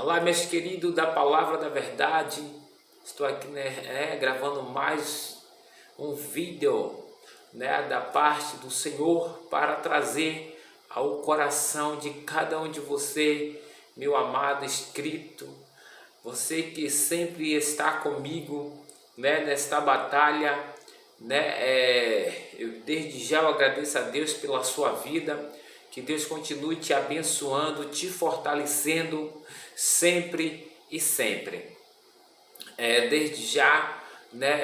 Olá, meus queridos da Palavra da Verdade. Estou aqui, gravando mais um vídeo, da parte do Senhor para trazer ao coração de cada um de você, meu amado inscrito, você que sempre está comigo, nesta batalha, desde já eu agradeço a Deus pela sua vida. Que Deus continue te abençoando, te fortalecendo sempre e sempre. Desde já,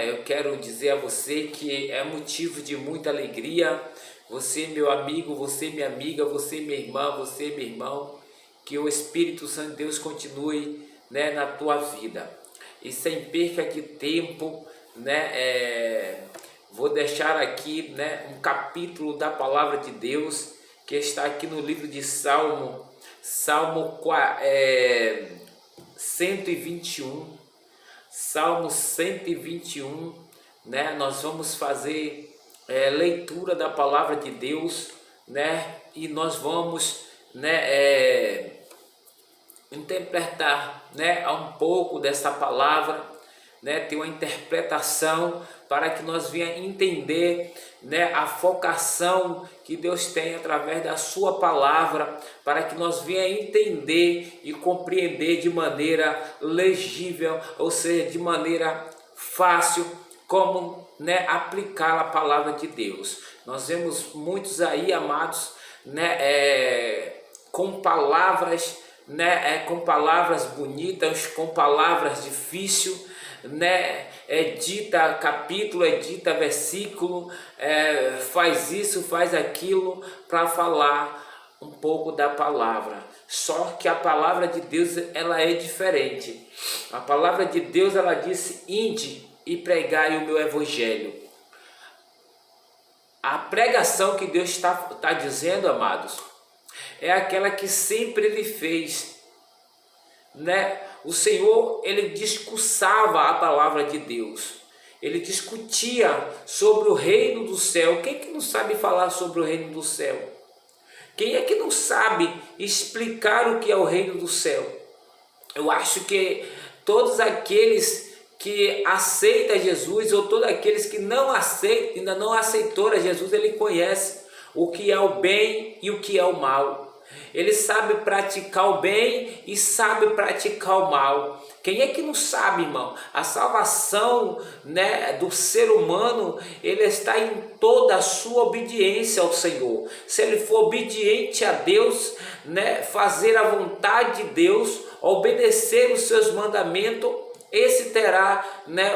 eu quero dizer a você que é motivo de muita alegria. Você, meu amigo, você, minha amiga, você, minha irmã, você, meu irmão, que o Espírito Santo de Deus continue, na tua vida. E sem perca de tempo, vou deixar aqui, um capítulo da Palavra de Deus que está aqui no livro de Salmo 121, Salmo 121, nós vamos fazer leitura da Palavra de Deus, e nós vamos, interpretar, um pouco dessa palavra, ter uma interpretação para que nós venhamos entender, a focação que Deus tem através da sua palavra, para que nós venhamos entender e compreender de maneira legível, ou seja, de maneira fácil, como aplicar a palavra de Deus. Nós vemos muitos aí, amados, com palavras, com palavras bonitas, com palavras difíceis, dita capítulo, dita versículo, faz isso, faz aquilo, para falar um pouco da palavra. Só que a palavra de Deus, ela é diferente. A palavra de Deus, ela disse: ide e pregai o meu evangelho. A pregação que Deus está dizendo, amados, é aquela que sempre Ele fez, O Senhor, Ele discursava a palavra de Deus. Ele discutia sobre o reino do céu. Quem é que não sabe falar sobre o reino do céu? Quem é que não sabe explicar o que é o reino do céu? Eu acho que todos aqueles que aceitam Jesus, ou todos aqueles que não aceitam, ainda não aceitaram Jesus, ele conhece o que é o bem e o que é o mal. Ele sabe praticar o bem e sabe praticar o mal. Quem é que não sabe, irmão? A salvação, do ser humano, ele está em toda a sua obediência ao Senhor. Se ele for obediente a Deus, fazer a vontade de Deus, obedecer os seus mandamentos, esse terá,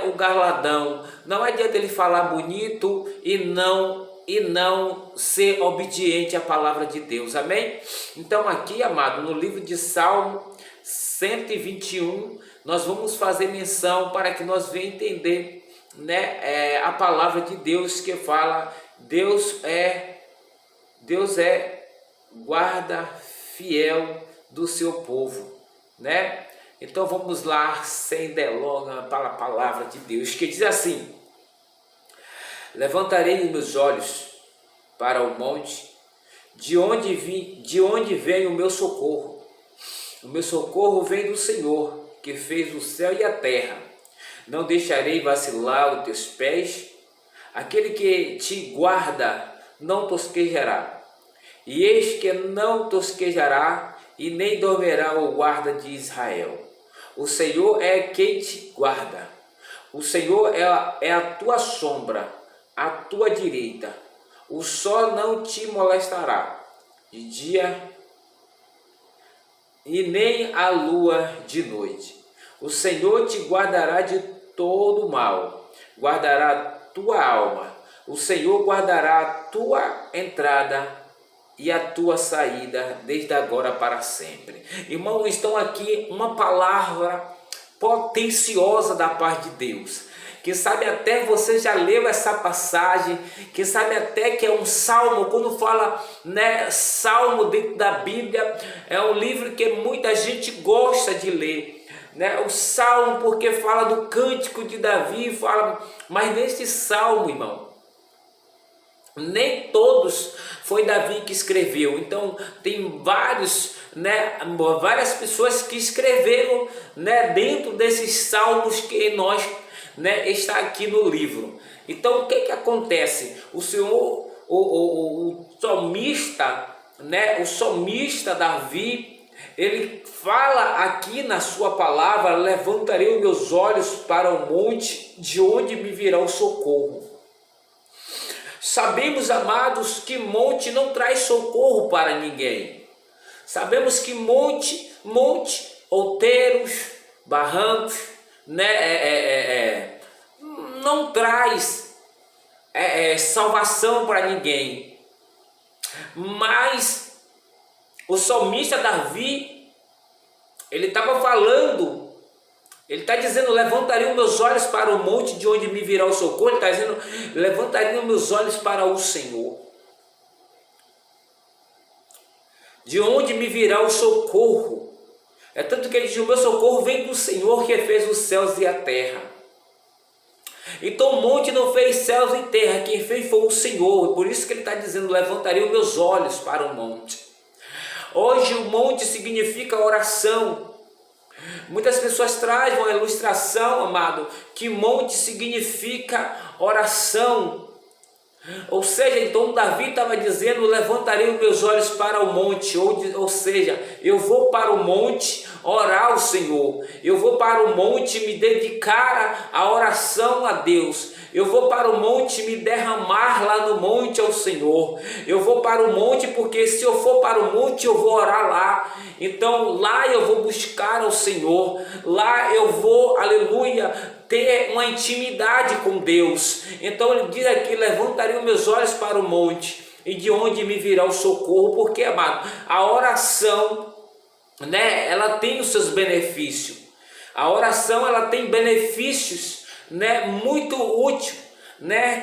o galardão. Não adianta ele falar bonito e não ser obediente à palavra de Deus, amém? Então aqui, amado, no livro de Salmo 121, nós vamos fazer menção para que nós venhamos entender, a palavra de Deus que fala: Deus é guarda fiel do seu povo, Então vamos lá, sem delonga, para a palavra de Deus, que diz assim: levantarei meus olhos para o monte, de onde vem o meu socorro. O meu socorro vem do Senhor, que fez o céu e a terra. Não deixarei vacilar os teus pés. Aquele que te guarda não tosquejará. E eis que não tosquejará, e nem dormirá o guarda de Israel. O Senhor é quem te guarda. O Senhor é a tua sombra à tua direita. O sol não te molestará de dia, e nem a lua de noite. O Senhor te guardará de todo mal, guardará a tua alma. O Senhor guardará a tua entrada e a tua saída, desde agora para sempre. Irmão, estão aqui uma palavra potenciosa da parte de Deus. Quem sabe até você já leu essa passagem, quem sabe até que é um salmo. Quando fala, salmo dentro da Bíblia, é um livro que muita gente gosta de ler, O salmo, porque fala do cântico de Davi, mas nesse salmo, irmão, nem todos foi Davi que escreveu. Então tem várias pessoas que escreveram, dentro desses salmos que nós, está aqui no livro. Então o que acontece? O Senhor, o salmista, o salmista Davi, ele fala aqui na sua palavra: levantarei os meus olhos para o monte, de onde me virá o socorro. Sabemos, amados, que monte não traz socorro para ninguém. Sabemos que monte, outeiros, barrancos, não traz salvação para ninguém. Mas o salmista Davi, ele estava falando, ele está dizendo: levantarei os meus olhos para o monte, de onde me virá o socorro. Ele está dizendo: levantarei os meus olhos para o Senhor, de onde me virá o socorro. É tanto que ele diz: o meu socorro vem do Senhor, que fez os céus e a terra. Então o monte não fez céus e terra, quem fez foi o Senhor. Por isso que ele está dizendo: levantarei os meus olhos para o monte. Hoje o monte significa oração. Muitas pessoas trazem uma ilustração, amado, que monte significa oração. Ou seja, então Davi estava dizendo: levantarei os meus olhos para o monte, ou seja, eu vou para o monte orar ao Senhor, eu vou para o monte me dedicar à oração a Deus, eu vou para o monte me derramar lá no monte ao Senhor, eu vou para o monte porque se eu for para o monte eu vou orar lá, então lá eu vou buscar ao Senhor, lá eu vou, aleluia, ter uma intimidade com Deus. Então ele diz aqui: levantarei os meus olhos para o monte, e de onde me virá o socorro. Porque, amado, a oração, ela tem os seus benefícios. A oração, ela tem benefícios, muito útil,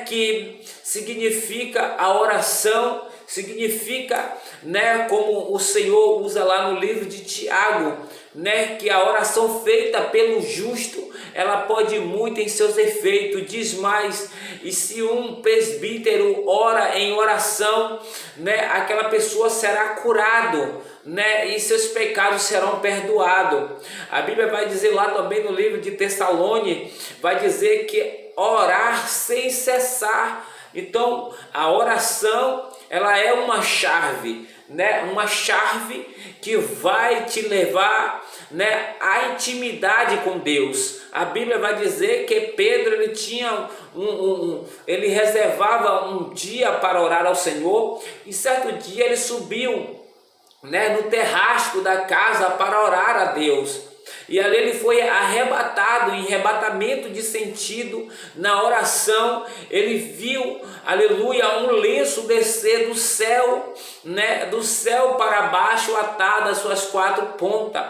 que significa a oração, significa, como o Senhor usa lá no livro de Tiago, que a oração feita pelo justo, ela pode muito em seus efeitos. Diz mais: e se um presbítero ora em oração, aquela pessoa será curado, e seus pecados serão perdoados. A Bíblia vai dizer lá também no livro de Tessalônica, vai dizer que orar sem cessar. Então a oração, ela é uma chave, uma chave que vai te levar, à intimidade com Deus. A Bíblia vai dizer que Pedro, ele tinha ele reservava um dia para orar ao Senhor, e certo dia ele subiu, no terraço da casa para orar a Deus. E ali ele foi arrebatado, em arrebatamento de sentido, na oração. Ele viu, aleluia, um lenço descer do céu, do céu para baixo, atado às suas quatro pontas.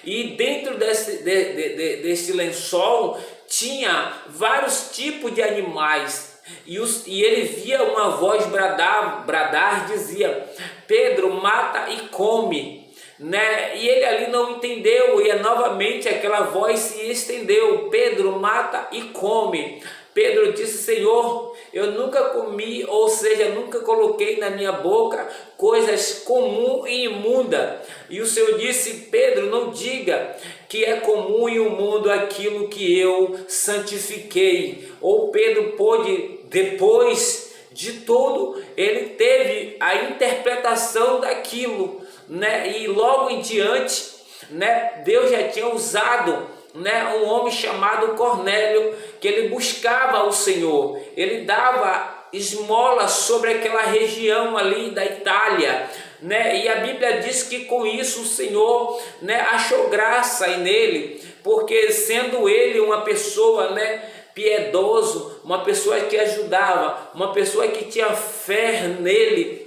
E dentro desse lençol tinha vários tipos de animais. E ele via uma voz bradar, dizia: Pedro, mata e come. E ele ali não entendeu, e novamente aquela voz se estendeu: Pedro, mata e come. Pedro disse: Senhor, eu nunca comi, ou seja, nunca coloquei na minha boca coisas comum e imunda. E o Senhor disse: Pedro, não diga que é comum e imundo aquilo que eu santifiquei. Ou Pedro pôde, depois de tudo, ele teve a interpretação daquilo, e logo em diante, Deus já tinha usado, um homem chamado Cornélio, que ele buscava o Senhor, ele dava esmola sobre aquela região ali da Itália, e a Bíblia diz que com isso o Senhor, achou graça nele, porque sendo ele uma pessoa, piedoso, uma pessoa que ajudava, uma pessoa que tinha fé nele,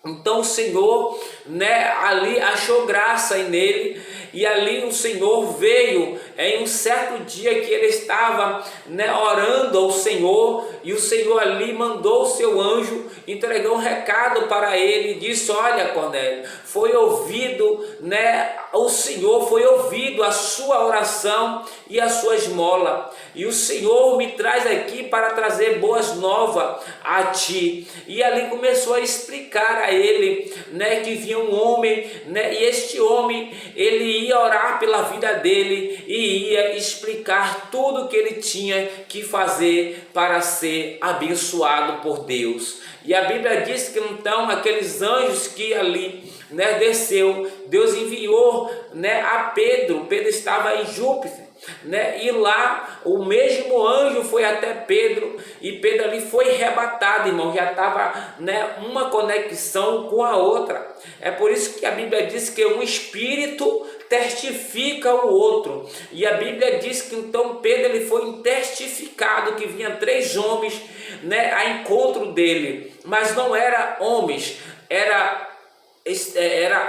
então o Senhor, né, ali achou graça nele, e ali o Senhor veio em um certo dia que ele estava, né, orando ao Senhor, e o Senhor ali mandou o seu anjo, entregou um recado para ele, e disse: olha, Cornélio, foi ouvido, né, o Senhor foi ouvido a sua oração e a sua esmola, e o Senhor me traz aqui para trazer boas novas a ti. E ali começou a explicar a ele, né, que vinha um homem, né, e este homem ele ia orar pela vida dele e ia explicar tudo que ele tinha que fazer para ser abençoado por Deus. E a Bíblia diz que então aqueles anjos que ali, né, desceu, Deus enviou, né, a Pedro. Pedro estava em Júpiter, né, e lá o mesmo anjo foi até Pedro, e Pedro ali foi arrebatado, irmão, já estava, né, uma conexão com a outra. É por isso que a Bíblia diz que um espírito testifica o outro, e a Bíblia diz que então Pedro ele foi testificado, que vinha 3 homens, né, a encontro dele, mas não eram homens, era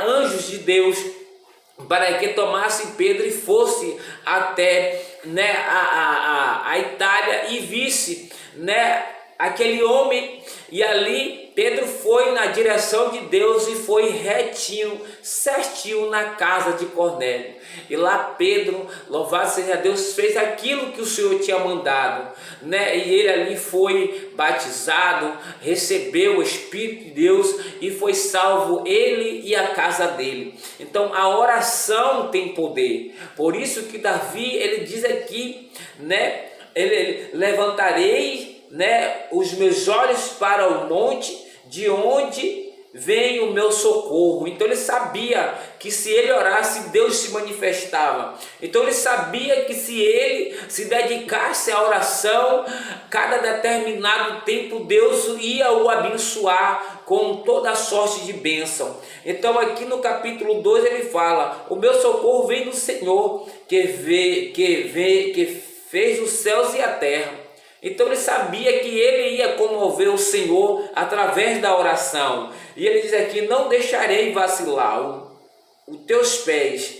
anjos de Deus, para que tomasse Pedro e fosse até, né, a Itália e visse, né, aquele homem. E ali Pedro foi na direção de Deus e foi retinho, certinho na casa de Cornélio. E lá Pedro, louvado seja Deus, fez aquilo que o Senhor tinha mandado, né? E ele ali foi batizado, recebeu o Espírito de Deus e foi salvo, ele e a casa dele. Então a oração tem poder. Por isso que Davi ele diz aqui, né? Ele levantarei, né, os meus olhos para o monte, de onde vem o meu socorro. Então ele sabia que se ele orasse, Deus se manifestava. Então ele sabia que se ele se dedicasse à oração, cada determinado tempo Deus ia o abençoar com toda a sorte de bênção. Então aqui no capítulo 2 ele fala: o meu socorro vem do Senhor, que fez os céus e a terra. Então ele sabia que ele ia comover o Senhor através da oração. E ele diz aqui: não deixarei vacilar os teus pés.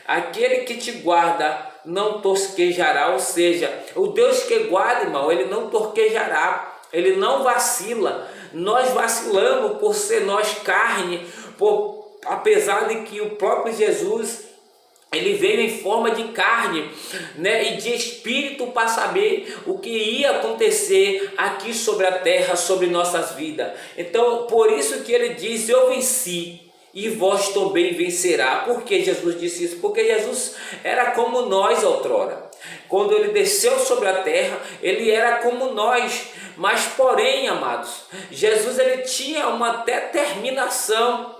Aquele que te guarda não tosquejará. Ou seja, o Deus que guarda, irmão, ele não torquejará, ele não vacila. Nós vacilamos por ser nós carne, apesar de que o próprio Jesus ele veio em forma de carne, né, e de espírito, para saber o que ia acontecer aqui sobre a terra, sobre nossas vidas. Então, por isso que ele diz: eu venci e vós também vencerá. Por que Jesus disse isso? Porque Jesus era como nós outrora. Quando ele desceu sobre a terra, ele era como nós. Mas porém, amados, Jesus ele tinha uma determinação.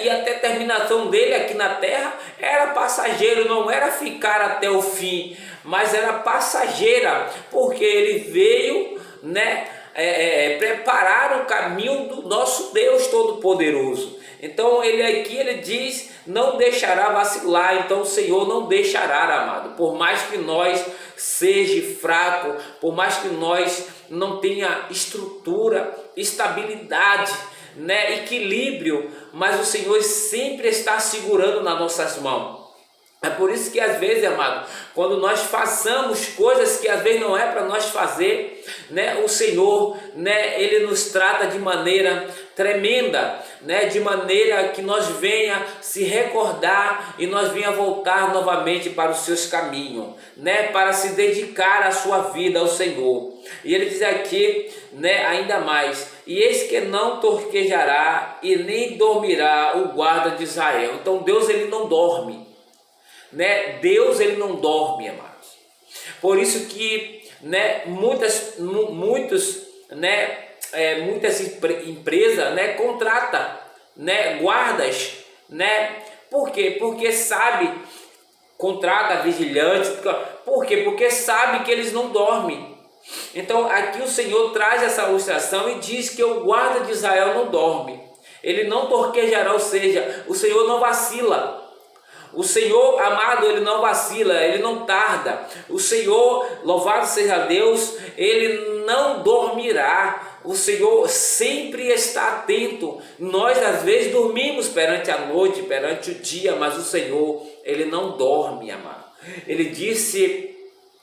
E a determinação dele aqui na terra era passageiro, não era ficar até o fim, mas era passageira, porque ele veio, né, preparar o caminho do nosso Deus Todo-Poderoso. Então ele diz: não deixará vacilar. Então o Senhor não deixará, amado, por mais que nós seja fraco, por mais que nós não tenha estrutura, estabilidade, né, equilíbrio, mas o Senhor sempre está segurando nas nossas mãos. É por isso que às vezes, amado, quando nós façamos coisas que às vezes não é para nós fazer, né, o Senhor, né, ele nos trata de maneira tremenda, né, de maneira que nós venha se recordar e nós venha voltar novamente para os seus caminhos, né, para se dedicar a sua vida ao Senhor. E ele diz aqui, né, ainda mais: e eis que não torquejará e nem dormirá o guarda de Israel. Então Deus ele não dorme, né? Deus ele não dorme, amados. Por isso que, né, muitas empresas, né, contrata, né, guardas, né? Por quê? Porque sabe, contrata vigilantes. Por quê? Porque sabe que eles não dormem. Então aqui o Senhor traz essa ilustração e diz que o guarda de Israel não dorme, ele não torquejará, ou seja, o Senhor não vacila. O Senhor, amado, ele não vacila, ele não tarda. O Senhor, louvado seja Deus, ele não dormirá. o Senhor sempre está atento. Nós às vezes dormimos perante a noite, perante o dia, mas o Senhor, Ele não dorme, amado. Ele disse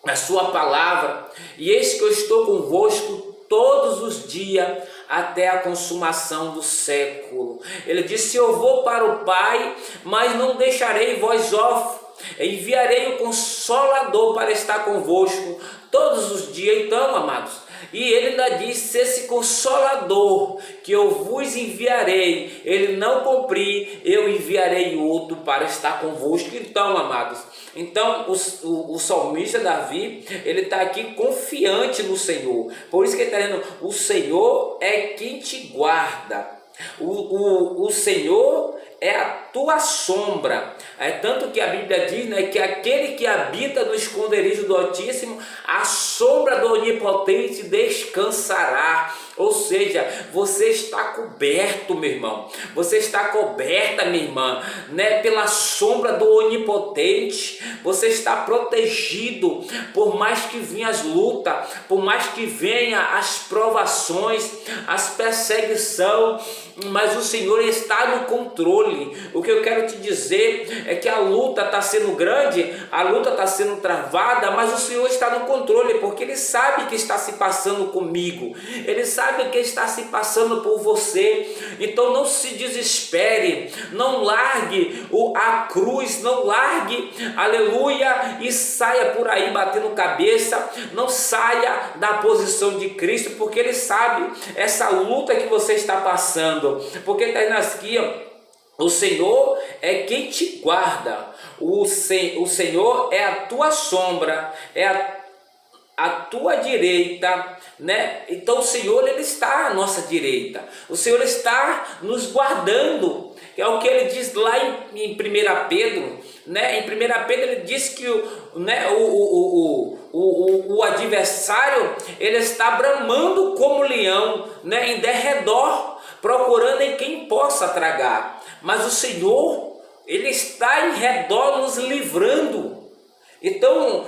na sua palavra: e eis que eu estou convosco todos os dias até a consumação do século. Ele disse: eu vou para o Pai, mas não deixarei vós órfãos. Enviarei o Consolador para estar convosco todos os dias. Então, amados, e ele ainda disse: esse Consolador que eu vos enviarei, ele não cumprir, eu enviarei outro para estar convosco. Então, amados, então o salmista Davi, ele está aqui confiante no Senhor. Por isso que ele está dizendo: o Senhor é quem te guarda. O Senhor é a tua sombra. É tanto que a Bíblia diz, né, que aquele que habita no esconderijo do Altíssimo, a sombra do Onipotente descansará. Ou seja, você está coberto, meu irmão. Você está coberta, minha irmã, né, pela sombra do Onipotente. Você está protegido. Por mais que venham as lutas, por mais que venham as provações, as perseguições, mas o Senhor está no controle. O que eu quero te dizer é que a luta está sendo grande, a luta está sendo travada, mas o Senhor está no controle, porque Ele sabe o que está se passando comigo, Ele sabe o que está se passando por você. Então não se desespere, não largue a cruz, não largue, aleluia, e saia por aí batendo cabeça, não saia da posição de Cristo, porque Ele sabe essa luta que você está passando, porque está aí nas aqui, ó. O Senhor é quem te guarda, o Senhor é a tua sombra, é a tua direita, né? Então o Senhor, Ele está à nossa direita, o Senhor está nos guardando, é o que Ele diz lá em 1 Pedro, né? Em 1 Pedro Ele diz que o adversário, ele está bramando como leão, né, em derredor, procurando em quem possa tragar, mas o Senhor, Ele está em redor nos livrando. Então,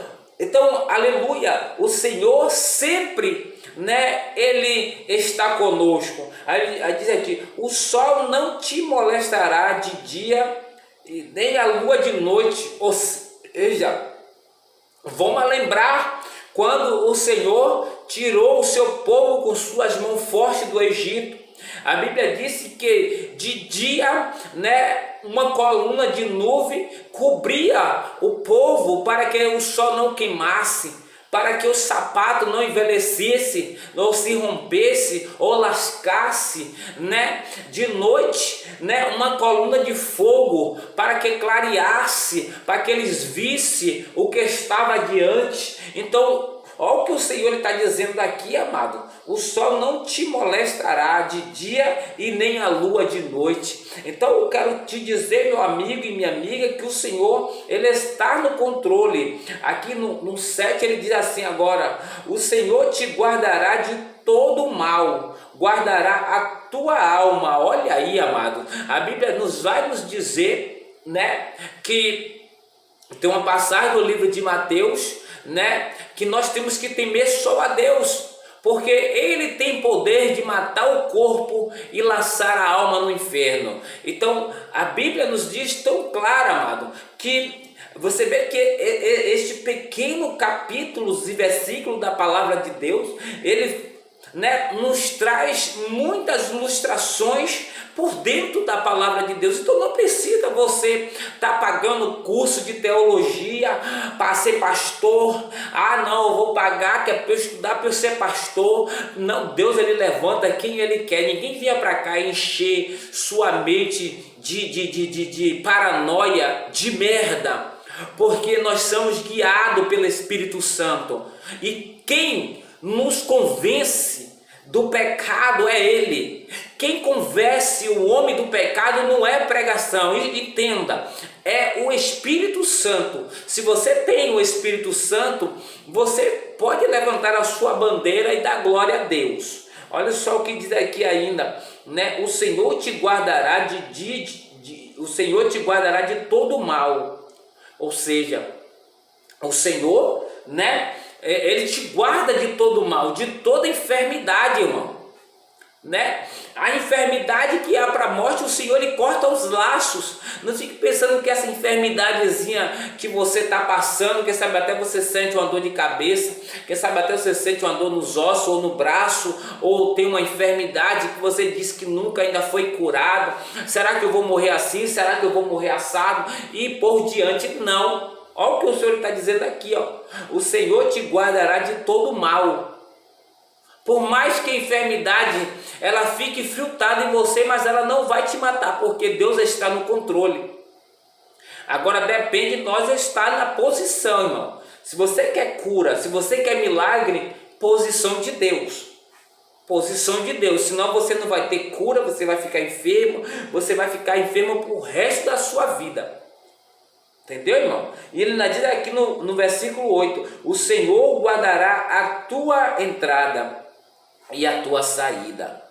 aleluia, o Senhor sempre, né, Ele está conosco. Aí diz aqui: o sol não te molestará de dia, e nem a lua de noite. Ou seja, vamos lembrar quando o Senhor tirou o seu povo com suas mãos fortes do Egito. A Bíblia disse que de dia, né, uma coluna de nuvem cobria o povo para que o sol não queimasse, para que o sapato não envelhecesse, ou se rompesse, ou lascasse, né? De noite, né, uma coluna de fogo para que clareasse, para que eles vissem o que estava adiante. Então, olha o que o Senhor está dizendo aqui, amado: o sol não te molestará de dia e nem a lua de noite. Então eu quero te dizer, meu amigo e minha amiga, que o Senhor, Ele está no controle. Aqui no 7 ele diz assim agora: o Senhor te guardará de todo mal, guardará a tua alma. Olha aí, amado, a Bíblia vai nos dizer, né, que tem uma passagem do livro de Mateus, né, que nós temos que temer só a Deus, porque Ele tem poder de matar o corpo e laçar a alma no inferno. Então a Bíblia nos diz tão claro, amado, que você vê que este pequeno capítulo e versículo da palavra de Deus, ele, né, nos traz muitas ilustrações por dentro da palavra de Deus. Então não precisa você estar pagando curso de teologia para ser pastor. Ah, não, eu vou pagar que é para eu estudar, para eu ser pastor. Não, Deus, Ele levanta quem Ele quer. Ninguém vinha para cá encher sua mente de paranoia, de merda, porque nós somos guiados pelo Espírito Santo, e quem nos convence do pecado é Ele. Quem convence o homem do pecado não é pregação, entenda, é o Espírito Santo. Se você tem o Espírito Santo, você pode levantar a sua bandeira e dar glória a Deus. Olha só o que diz aqui ainda, né? O Senhor te guardará o Senhor te guardará de todo mal. Ou seja, o Senhor, né, Ele te guarda de todo mal, de toda enfermidade, irmão. né? A enfermidade que há para a morte, o Senhor ele corta os laços. Não fique pensando que essa enfermidadezinha que você está passando, quem sabe até você sente uma dor de cabeça, quem sabe até você sente uma dor nos ossos ou no braço, ou tem uma enfermidade que você disse que nunca ainda foi curada. Será que eu vou morrer assim? Será que eu vou morrer assado? E por diante, não. Olha o que o Senhor está dizendo aqui, ó. O Senhor te guardará de todo mal. Por mais que a enfermidade ela fique filtrada em você, mas ela não vai te matar, porque Deus está no controle. Agora depende de nós estar na posição, irmão. Se você quer cura, se você quer milagre, posição de Deus. Posição de Deus, senão você não vai ter cura, você vai ficar enfermo, você vai ficar enfermo pro resto da sua vida. Entendeu, irmão? E ele diz aqui no versículo 8, o Senhor guardará a tua entrada e a tua saída,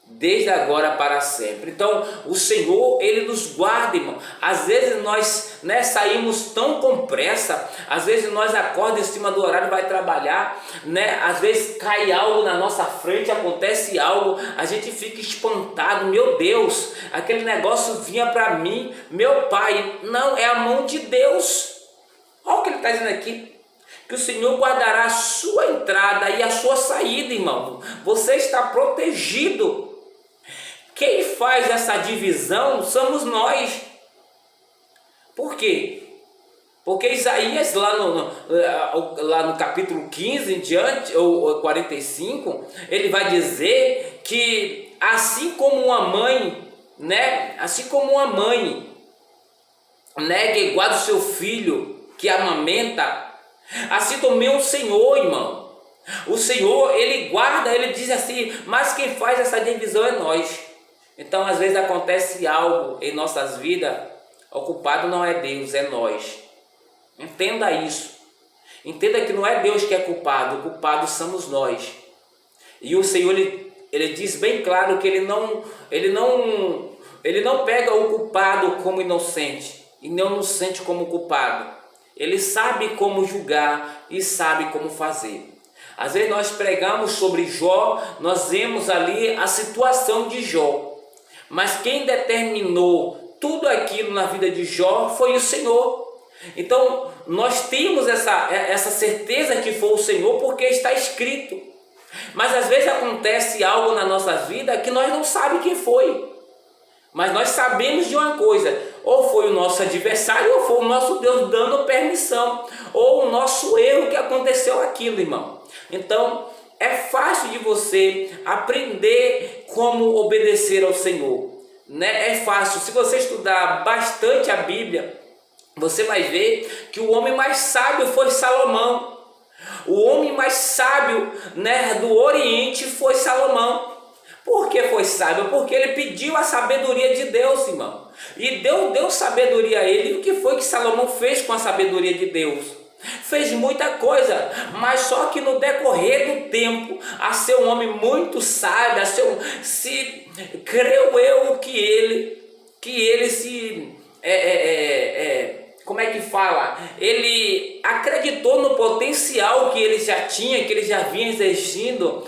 desde agora para sempre. Então o Senhor ele nos guarda, irmão. Às vezes nós saímos tão com pressa, às vezes nós acordamos em cima do horário, vai trabalhar, às vezes cai algo na nossa frente, acontece algo, a gente fica espantado, meu Deus, aquele negócio vinha para mim, meu pai. Não, é a mão de Deus. Olha o que ele está dizendo aqui, que o Senhor guardará a sua entrada e a sua saída, irmão. Você está protegido. Quem faz essa divisão somos nós. Por quê? Porque Isaías, lá no capítulo 15 em diante, ou 45, ele vai dizer que assim como uma mãe, que guarda o seu filho, que amamenta, assim também o Senhor, irmão. O Senhor, ele guarda, ele diz assim, mas quem faz essa divisão é nós. Então, às vezes acontece algo em nossas vidas, o culpado não é Deus, é nós. Entenda isso. Entenda que não é Deus que é culpado, o culpado somos nós. E o Senhor, ele diz bem claro que ele não pega o culpado como inocente e não nos sente como culpado. Ele sabe como julgar e sabe como fazer. Às vezes nós pregamos sobre Jó, nós vemos ali a situação de Jó. Mas quem determinou tudo aquilo na vida de Jó foi o Senhor. Então nós temos essa certeza que foi o Senhor porque está escrito. Mas às vezes acontece algo na nossa vida que nós não sabemos quem foi. Mas nós sabemos de uma coisa, ou foi o nosso adversário, ou foi o nosso Deus dando permissão, ou o nosso erro que aconteceu aquilo, irmão. Então, é fácil de você aprender como obedecer ao Senhor, É fácil. Se você estudar bastante a Bíblia, você vai ver que o homem mais sábio foi Salomão. O homem mais sábio, do Oriente foi Salomão. Por que foi sábio? Porque ele pediu a sabedoria de Deus, irmão. E Deus deu sabedoria a ele. E o que foi que Salomão fez com a sabedoria de Deus? Fez muita coisa, mas só que no decorrer do tempo, a ser um homem muito sábio, creio eu que ele se como é que fala? Ele acreditou no potencial que ele já tinha, que ele já vinha exercendo,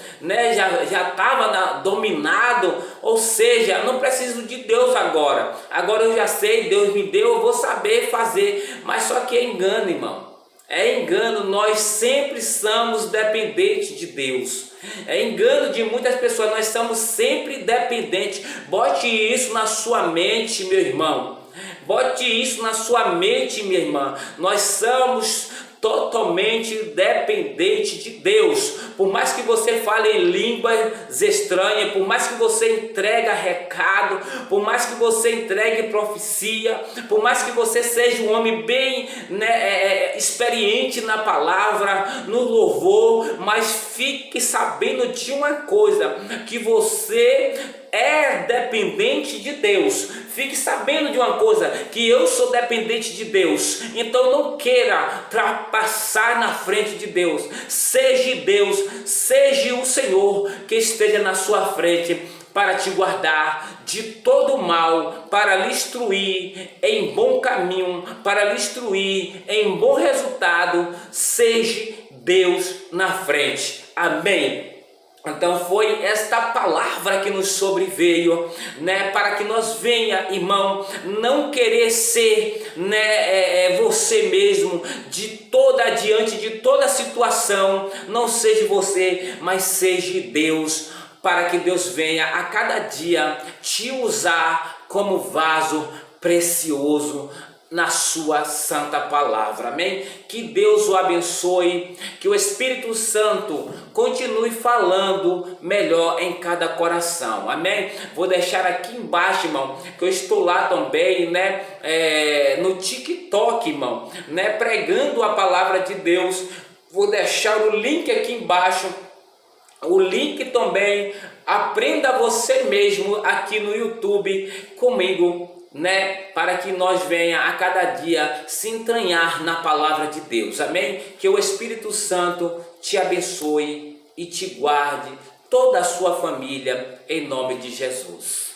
já estava dominado, ou seja, não preciso de Deus agora eu já sei, Deus me deu, eu vou saber fazer, mas só que é engano, irmão. É engano, nós sempre somos dependentes de Deus. É engano de muitas pessoas, nós somos sempre dependentes. Bote isso na sua mente, meu irmão. Bote isso na sua mente, minha irmã. Nós somos totalmente dependentes de Deus. Por mais que você fale em línguas estranhas, por mais que você entregue recado, por mais que você entregue profecia, por mais que você seja um homem bem experiente na palavra, no louvor, mas fique sabendo de uma coisa, que você é dependente de Deus. Fique sabendo de uma coisa, que eu sou dependente de Deus. Então não queira passar na frente de Deus. Seja Deus, seja o Senhor que esteja na sua frente para te guardar de todo mal, para lhe instruir em bom caminho, para lhe instruir em bom resultado. Seja Deus na frente. Amém. Então foi esta palavra que nos sobreveio, né, para que nós venha, irmão, não querer ser, né, você mesmo diante de toda situação, não seja você, mas seja Deus, para que Deus venha a cada dia te usar como vaso precioso na sua santa palavra, amém? Que Deus o abençoe, que o Espírito Santo continue falando melhor em cada coração, amém? Vou deixar aqui embaixo, irmão, que eu estou lá também, né, no TikTok, irmão, né, pregando a palavra de Deus. Vou deixar o link aqui embaixo, o link também, aprenda você mesmo aqui no YouTube comigo, né, para que nós venha a cada dia se entranhar na palavra de Deus, amém? Que o Espírito Santo te abençoe e te guarde, toda a sua família, em nome de Jesus.